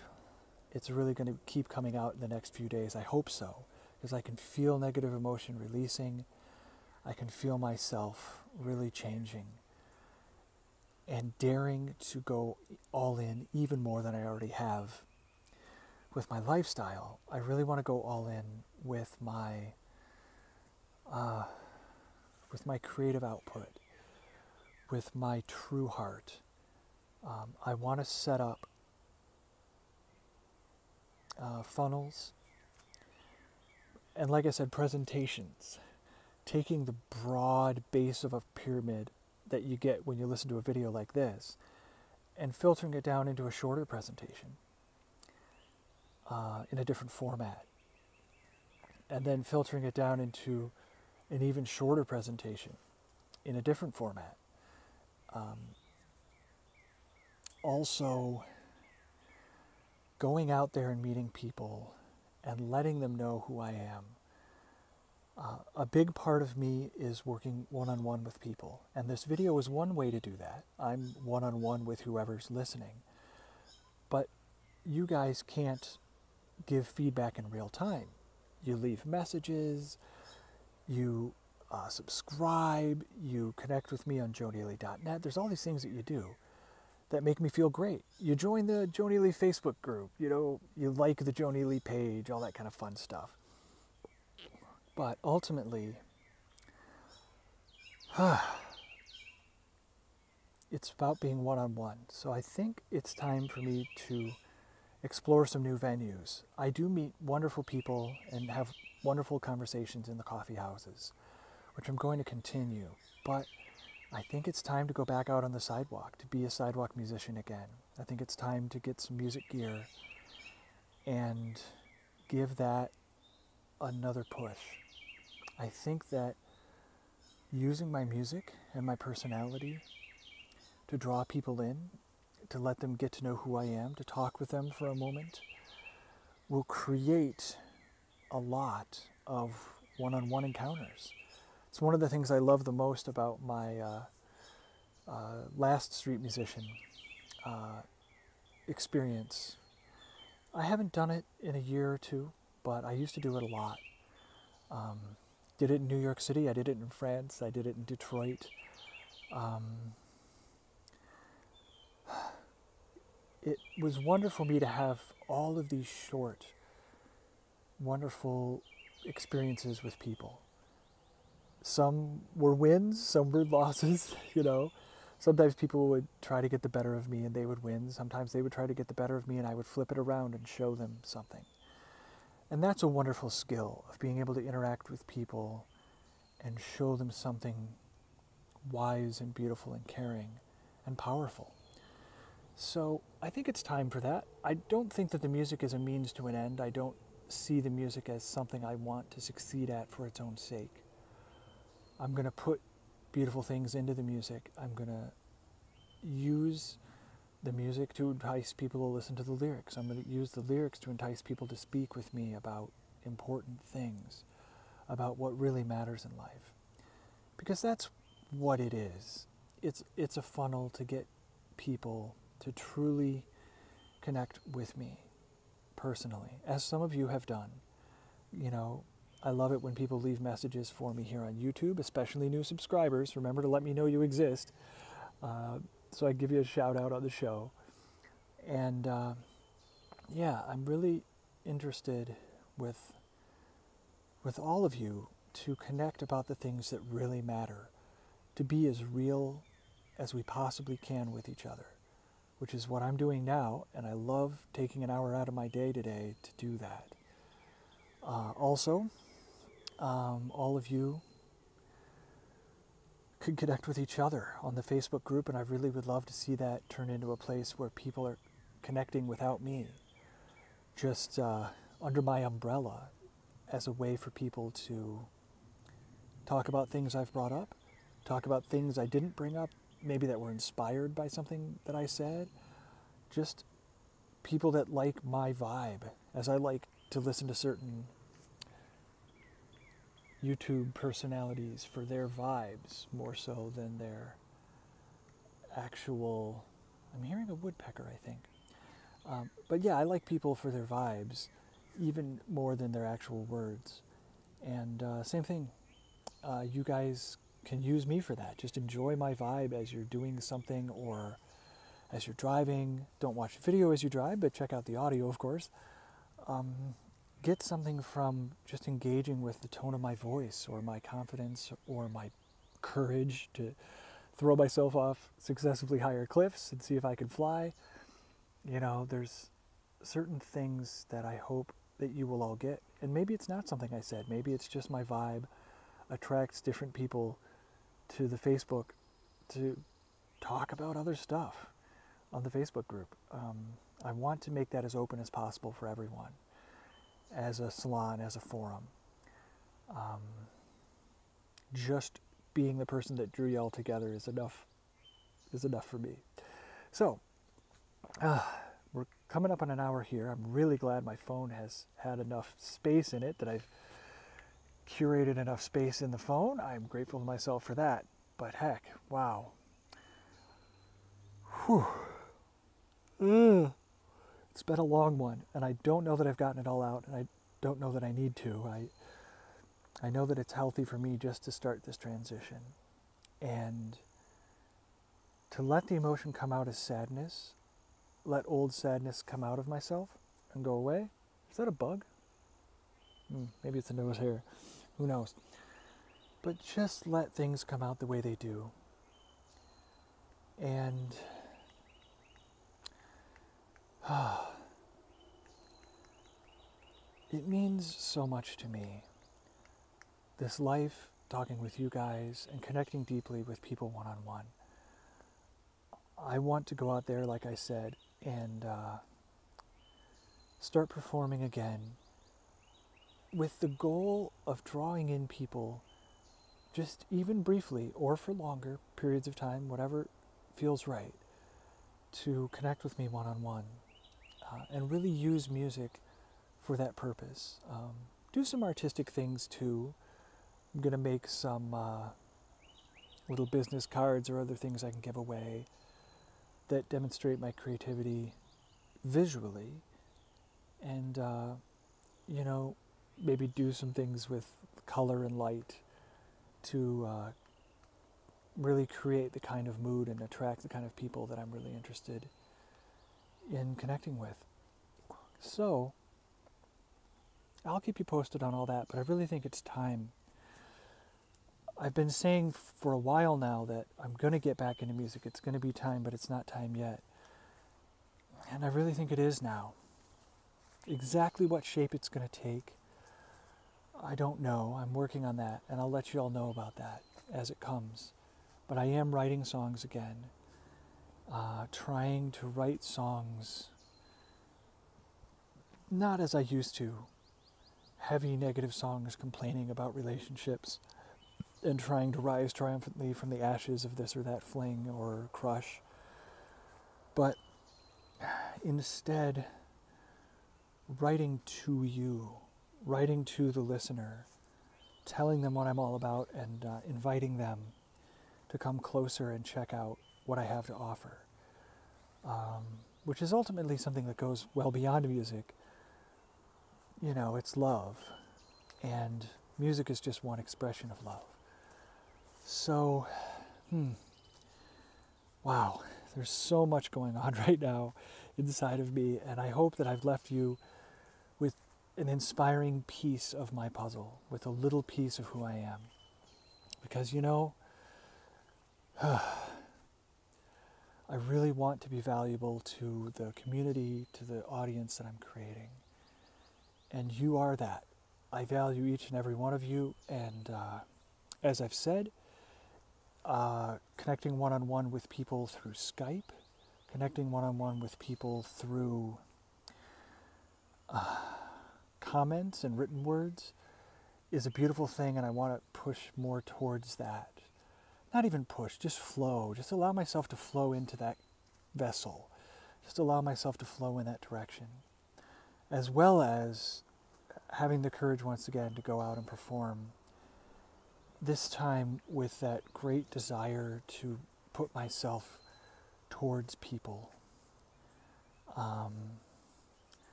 It's really going to keep coming out in the next few days. I hope so, because I can feel negative emotion releasing. I can feel myself really changing and daring to go all in even more than I already have with my lifestyle. I really want to go all in with my creative output, with my true heart. I want to set up funnels, and like I said, presentations, taking the broad base of a pyramid that you get when you listen to a video like this and filtering it down into a shorter presentation in a different format, and then filtering it down into an even shorter presentation in a different format. Also, going out there and meeting people and letting them know who I am. A big part of me is working one-on-one with people, and this video is one way to do that. I'm one-on-one with whoever's listening. But you guys can't give feedback in real time. You leave messages, you subscribe, you connect with me on joeneely.net. There's all these things that you do that make me feel great. You join the Joe Neely Facebook group, you know, you like the Joe Neely page, all that kind of fun stuff. But ultimately, it's about being one-on-one. So I think it's time for me to explore some new venues. I do meet wonderful people and have wonderful conversations in the coffee houses, which I'm going to continue. But I think it's time to go back out on the sidewalk, to be a sidewalk musician again. I think it's time to get some music gear and give that another push. I think that using my music and my personality to draw people in, to let them get to know who I am, to talk with them for a moment, will create a lot of one-on-one encounters. It's one of the things I love the most about my last street musician experience. I haven't done it in a year or two, but I used to do it a lot. Did it in New York City, I did it in France, I did it in Detroit. It was wonderful for me to have all of these short, wonderful experiences with people. Some were wins, some were losses, you know. Sometimes people would try to get the better of me and they would win. Sometimes they would try to get the better of me and I would flip it around and show them something. And that's a wonderful skill, of being able to interact with people and show them something wise and beautiful and caring and powerful. So I think it's time for that. I don't think that the music is a means to an end. I don't see the music as something I want to succeed at for its own sake. I'm going to put beautiful things into the music. I'm going to use the music to entice people to listen to the lyrics. I'm going to use the lyrics to entice people to speak with me about important things, about what really matters in life. Because that's what it is. It's a funnel to get people to truly connect with me personally, as some of you have done. You know, I love it when people leave messages for me here on YouTube, especially new subscribers. Remember to let me know you exist, so I give you a shout out on the show. And yeah, I'm really interested with all of you to connect about the things that really matter, to be as real as we possibly can with each other, which is what I'm doing now, and I love taking an hour out of my day today to do that. Also, all of you could connect with each other on the Facebook group, and I really would love to see that turn into a place where people are connecting without me, just under my umbrella, as a way for people to talk about things I've brought up, talk about things I didn't bring up, maybe that were inspired by something that I said, just people that like my vibe, as I like to listen to certain YouTube personalities for their vibes more so than their actual... I'm hearing a woodpecker, I think. But yeah, I like people for their vibes even more than their actual words. And same thing, you guys can use me for that. Just enjoy my vibe as you're doing something or as you're driving. Don't watch the video as you drive, but check out the audio, of course. Get something from just engaging with the tone of my voice or my confidence or my courage to throw myself off successively higher cliffs and see if I can fly. You know, there's certain things that I hope that you will all get. And maybe it's not something I said. Maybe it's just my vibe attracts different people to the Facebook to talk about other stuff on the Facebook group. I want to make that as open as possible for everyone, as a salon, as a forum. Just being the person that drew you all together is enough for me. So, we're coming up on an hour here. I'm really glad my phone has had enough space in it, that I've curated enough space in the phone. I'm grateful to myself for that. But heck, wow. Whew. It's been a long one, and I don't know that I've gotten it all out, and I don't know that I need to. I know that it's healthy for me just to start this transition. And to let the emotion come out as sadness, let old sadness come out of myself and go away. Is that a bug? Maybe it's a nose hair. Who knows? But just let things come out the way they do. And it means so much to me. This life, talking with you guys and connecting deeply with people one-on-one. I want to go out there, like I said, and start performing again with the goal of drawing in people, just even briefly or for longer periods of time, whatever feels right, to connect with me one-on-one and really use music for that purpose. Do some artistic things too. I'm going to make some little business cards or other things I can give away that demonstrate my creativity visually, and you know, maybe do some things with color and light to really create the kind of mood and attract the kind of people that I'm really interested in connecting with. So I'll keep you posted on all that, but I really think it's time. I've been saying for a while now that I'm going to get back into music. It's going to be time, but it's not time yet. And I really think it is now. Exactly what shape it's going to take, I don't know. I'm working on that, and I'll let you all know about that as it comes. But I am writing songs again, trying to write songs not as I used to, heavy negative songs complaining about relationships and trying to rise triumphantly from the ashes of this or that fling or crush, but instead writing to you, writing to the listener, telling them what I'm all about, and inviting them to come closer and check out what I have to offer, which is ultimately something that goes well beyond music. You know, it's love, and music is just one expression of love. So, wow, there's so much going on right now inside of me, and I hope that I've left you with an inspiring piece of my puzzle, with a little piece of who I am. Because, you know, I really want to be valuable to the community, to the audience that I'm creating. And you are that. I value each and every one of you. And as I've said, connecting one-on-one with people through Skype, connecting one-on-one with people through comments and written words is a beautiful thing, and I want to push more towards that. Not even push, just flow. Just allow myself to flow into that vessel. Just allow myself to flow in that direction. As well as having the courage once again to go out and perform. This time with that great desire to put myself towards people.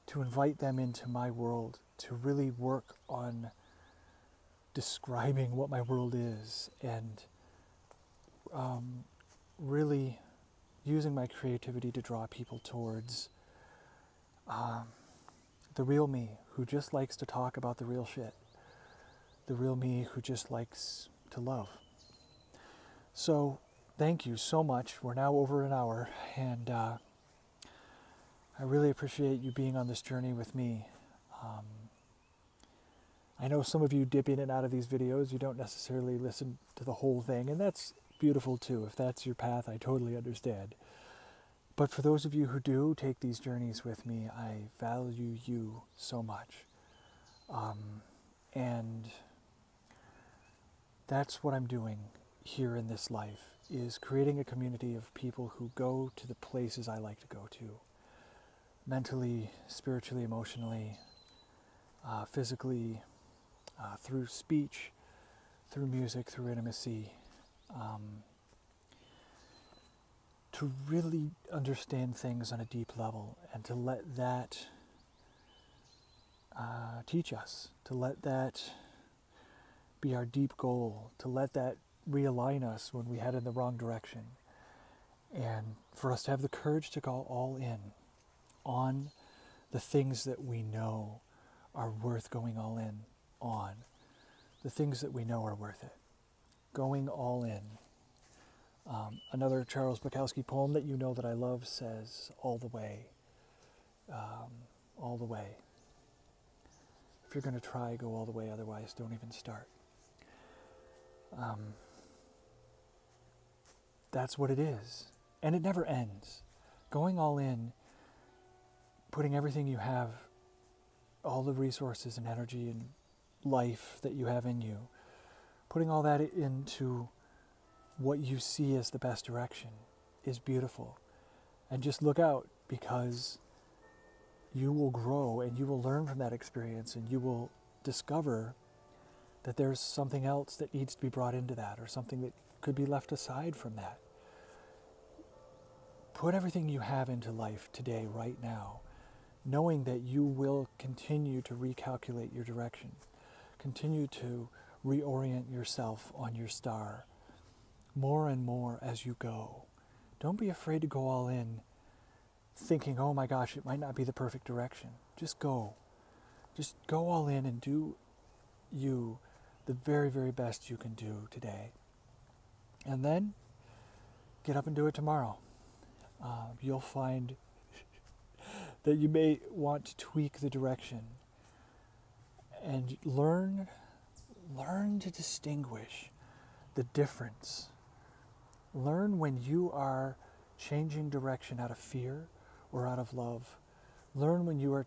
To invite them into my world, to really work on describing what my world is, and really using my creativity to draw people towards the real me, who just likes to talk about the real shit. The real me who just likes to love. So, thank you so much. We're now over an hour, and I really appreciate you being on this journey with me. I know some of you dip in and out of these videos. You don't necessarily listen to the whole thing, and that's beautiful too. If that's your path, I totally understand. But for those of you who do take these journeys with me, I value you so much. And that's what I'm doing here in this life, is creating a community of people who go to the places I like to go to. Mentally, spiritually, emotionally, physically, through speech, through music, through intimacy, to really understand things on a deep level, and to let that teach us, to let that be our deep goal, to let that realign us when we head in the wrong direction, and for us to have the courage to go all in on the things that we know are worth going all in on, the things that we know are worth it. Going all in. Another Charles Bukowski poem that you know that I love says, all the way. All the way. If you're going to try, go all the way, otherwise don't even start. That's what it is. And it never ends. Going all in, putting everything you have, all the resources and energy and life that you have in you, putting all that into what you see as the best direction is beautiful. And just look out, because you will grow and you will learn from that experience, and you will discover that there's something else that needs to be brought into that, or something that could be left aside from that. Put everything you have into life today, right now, knowing that you will continue to recalculate your direction, continue to reorient yourself on your star more and more as you go. Don't be afraid to go all in thinking, oh my gosh, it might not be the perfect direction. Just go. Just go all in and do you the very, very best you can do today. And then get up and do it tomorrow. You'll find that you may want to tweak the direction, and learn to distinguish the difference. Learn when you are changing direction out of fear or out of love. Learn when you are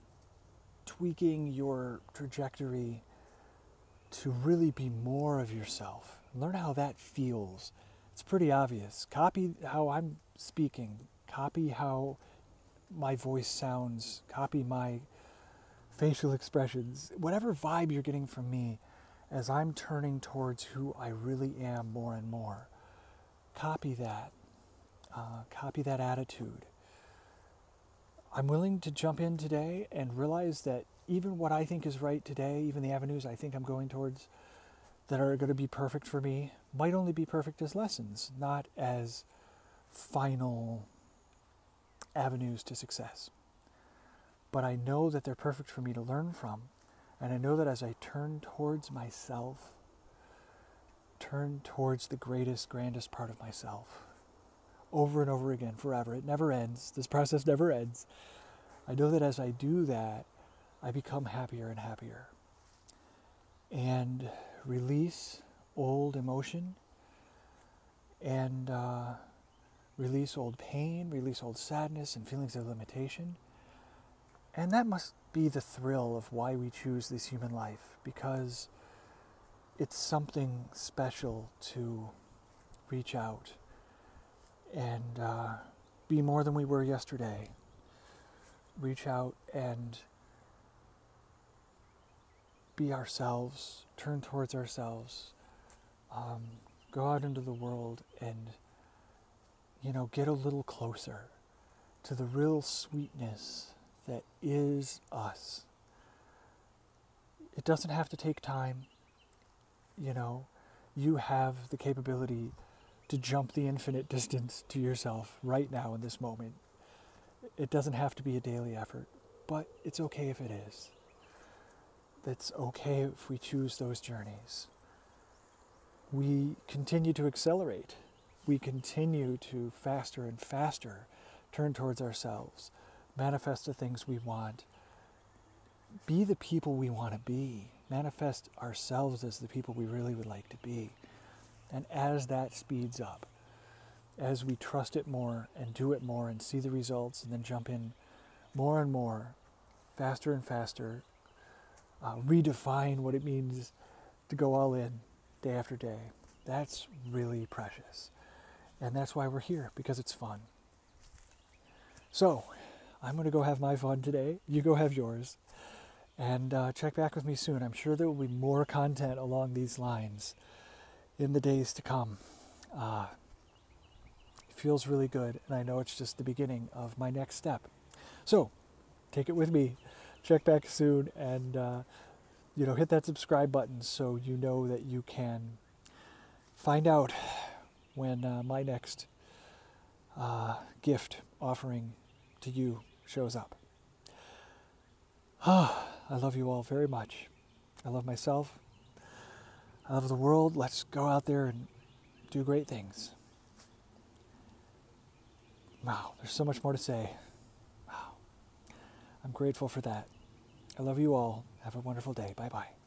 tweaking your trajectory to really be more of yourself. Learn how that feels. It's pretty obvious. Copy how I'm speaking. Copy how my voice sounds. Copy my facial expressions. Whatever vibe you're getting from me as I'm turning towards who I really am more and more. Copy that. Copy that attitude. I'm willing to jump in today and realize that even what I think is right today, even the avenues I think I'm going towards that are going to be perfect for me, might only be perfect as lessons, not as final avenues to success. but I know that they're perfect for me to learn from. And I know that as I turn towards myself, turn towards the greatest, grandest part of myself, over and over again, forever. It never ends. This process never ends. I know that as I do that, I become happier and happier. And release old emotion, and release old pain, release old sadness and feelings of limitation. And that must be the thrill of why we choose this human life, because it's something special to reach out and be more than we were yesterday. Reach out and be ourselves, turn towards ourselves, go out into the world and, get a little closer to the real sweetness that is us. It doesn't have to take time. You have the capability to jump the infinite distance to yourself right now in this moment. It doesn't have to be a daily effort, but it's okay if it is. It's okay if we choose those journeys. We continue to accelerate. We continue to faster and faster turn towards ourselves, manifest the things we want, be the people we want to be, manifest ourselves as the people we really would like to be. And as that speeds up, as we trust it more and do it more and see the results and then jump in more and more, faster and faster, redefine what it means to go all in day after day. That's really precious. And that's why we're here, because it's fun. So, I'm going to go have my fun today. You go have yours. And check back with me soon. I'm sure there will be more content along these lines in the days to come. It feels really good, and I know it's just the beginning of my next step. So, take it with me. Check back soon, and hit that subscribe button so you know that you can find out when my next gift offering to you shows up. I love you all very much. I love myself. I love the world. Let's go out there and do great things. Wow, there's so much more to say. Wow. I'm grateful for that. I love you all. Have a wonderful day. Bye-bye.